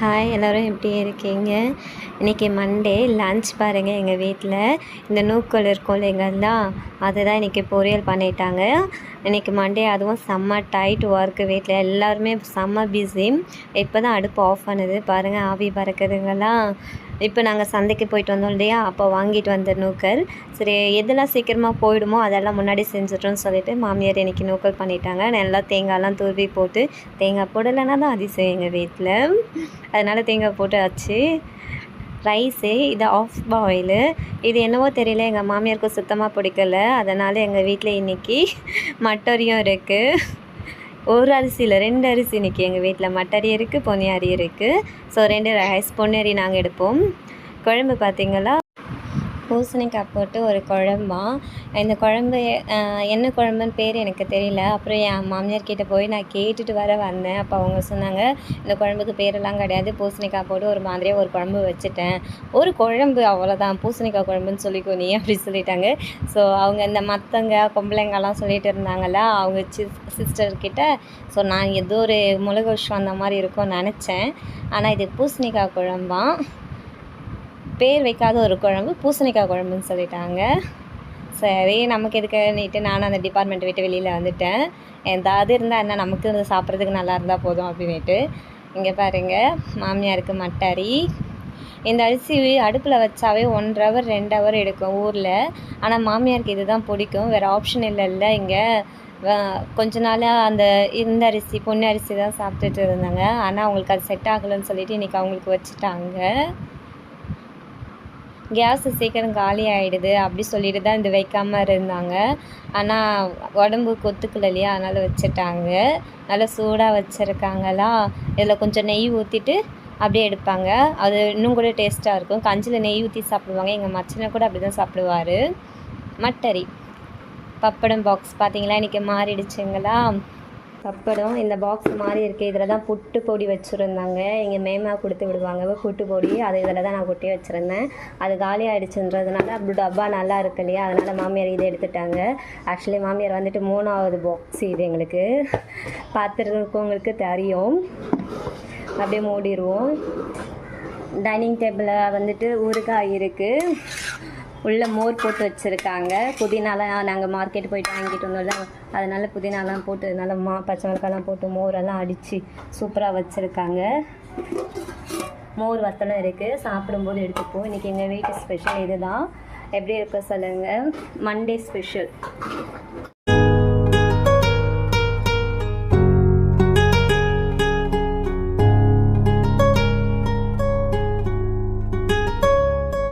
Hi எல்லோரும் எப்படி இருக்கீங்க? இன்றைக்கி மண்டே லன்ச் பாருங்கள். எங்கள் வீட்டில் இந்த நூக்கல் இருக்கும் இல்லைங்களா, அதுதான் இன்றைக்கி பொரியல் பண்ணிட்டாங்க. இன்றைக்கி மண்டே, அதுவும் செம்ம டைட் ஒர்க்கு. வீட்டில் எல்லாருமே செம்ம பிஸி. இப்போ தான் அடுப்பு ஆஃப் பண்ணுது பாருங்கள், ஆவி பறக்குதுங்களா. இப்போ நாங்கள் சந்தைக்கு போயிட்டு வந்தோம் இல்லையா, அப்போ வாங்கிட்டு வந்த நூக்கல். சரி, எதெல்லாம் சீக்கிரமாக போயிடுமோ அதெல்லாம் முன்னாடி செஞ்சிட்டோன்னு சொல்லிவிட்டு மாமியார் இன்றைக்கி நூக்கல் பண்ணிட்டாங்க. நல்லா தேங்காய்லாம் துருவி போட்டு, தேங்காய் போடலைன்னா தான் அதிசயம் எங்கள் வீட்டில். அதனால் தேங்காய் போட்டு ஆச்சு. ரைஸு இது ஆஃப் பாயிலு. இது என்னவோ தெரியல, எங்கள் மாமியாருக்கு சுத்தமாக பிடிக்கல. அதனால் எங்கள் வீட்டில் இன்றைக்கி மட்டரியும் இருக்குது. ஒரு அரிசியில் 2 அரிசி இன்றைக்கி எங்கள் வீட்டில் மட்டரி இருக்குது, பொன்னி இருக்குது. So 2 rice. பொன்னி நாங்கள் எடுப்போம். குழம்பு பார்த்திங்களா, பூசணிக்காய் போட்டு ஒரு குழம்பா. இந்த குழம்பு என்ன குழம்புன்னு பேர் எனக்கு தெரியல. அப்புறம் என் மாமியார்கிட்ட போய் நான் கேட்டுட்டு வந்தேன். அப்போ அவங்க சொன்னாங்க, இந்த குழம்புக்கு பேரெல்லாம் கிடையாது, பூசணிக்காய் போட்டு ஒரு மாதிரியாக ஒரு குழம்பு வச்சுட்டேன், ஒரு குழம்பு அவ்வளோதான், பூசணிக்காய் குழம்புன்னு சொல்லிக்கோ நீ அப்படி சொல்லிட்டாங்க. ஸோ அவங்க இந்த மற்றவங்க பொம்பளைங்கெல்லாம் சொல்லிட்டு இருந்தாங்களா, அவங்க சிஸ்டர்கிட்ட. ஸோ நான் ஏதோ ஒரு மிளகு விஷயம் அந்த மாதிரி இருக்கும்னு நினச்சேன். ஆனால் இது பூசணிக்காய் குழம்பா. பேர் வைக்காத ஒரு குழம்பு, பூசணிக்காய் குழம்புன்னு சொல்லிட்டாங்க. சரி, நமக்கு எதுக்குன்னுட்டு நானும் அந்த டிபார்ட்மெண்ட் விட்டு வெளியில் வந்துட்டேன். ஏதாவது இருந்தால் என்ன, நமக்கு வந்து சாப்பிட்றதுக்கு நல்லா இருந்தால் போதும் அப்படின்ட்டு. இங்கே பாருங்கள், மாமியாருக்கு மட்டரி. இந்த அரிசி அடுப்பில் வச்சாவே 1 ஹவர் 2 ஹவர் எடுக்கும் ஊரில். ஆனால் மாமியாருக்கு இது தான் பிடிக்கும், வேறு ஆப்ஷன் இல்லைல்ல. இங்கே கொஞ்ச நாளாக இந்த அரிசி பொன்னி அரிசி தான் சாப்பிட்டுட்டு இருந்தாங்க. ஆனால் அவங்களுக்கு அது செட் ஆகலைன்னு சொல்லிவிட்டு இன்றைக்கி அவங்களுக்கு வச்சுட்டாங்க. கேஸு சீக்கிரம் காலி ஆகிடுது அப்படி சொல்லிட்டு தான் இது வைக்காமல் இருந்தாங்க. ஆனால் உடம்புக்கு ஒத்துக்கல இல்லையா, அதனால் வச்சுட்டாங்க. நல்லா சூடாக வச்சுருக்காங்களா. இதில் கொஞ்சம் நெய் ஊற்றிட்டு அப்படியே எடுப்பாங்க. அது இன்னும் கூட டேஸ்ட்டாக இருக்கும். கஞ்சியில் நெய் ஊற்றி சாப்பிடுவாங்க. எங்கள் மச்சனை கூட அப்படி தான் சாப்பிடுவார். மட்டரி. பப்படம் பாக்ஸ் பார்த்திங்களா, இன்றைக்கி மாறிடுச்சுங்களா. பப்படம் இந்த பாக்ஸ் மாதிரி இருக்குது. இதில் தான் புட்டு பொடி வச்சுருந்தாங்க. எங்கள் மேமா கொடுத்து விடுவாங்க புட்டு பொடி. அது இதில் தான் நான் கொட்டி வச்சுருந்தேன். அது காலி ஆகிடுச்சுன்றதுனால அப்படி டப்பா நல்லா இருக்கு இல்லையா, அதனால் மாமியார் இதை எடுத்துட்டாங்க. ஆக்சுவலி மாமியார் வந்துட்டு 3ஆவது பாக்ஸ் இது. எங்களுக்கு பார்த்துருக்கவங்களுக்கு தெரியும். அப்படியே மூடிடுவோம். டைனிங் டேபிளில் வந்துட்டு ஊறுகாய் இருக்குது, உள்ளே மோர் போட்டு வச்சுருக்காங்க. புதினாலாம் நாங்கள் மார்க்கெட் போய்ட்டு வாங்கிட்டு வந்தோம்ல, அதனால் புதினாலாம் போட்டு நல்லா பச்சை மிளகாலாம் போட்டு மோரெல்லாம் அடித்து சூப்பராக வச்சுருக்காங்க. மோர் வத்தலும் இருக்குது, சாப்பிடும்போது எடுத்துப்போம். இன்றைக்கி எங்கள் வீட்டு ஸ்பெஷல் இது தான். எப்படி இருக்க சொல்லுங்கள், மண்டே ஸ்பெஷல்.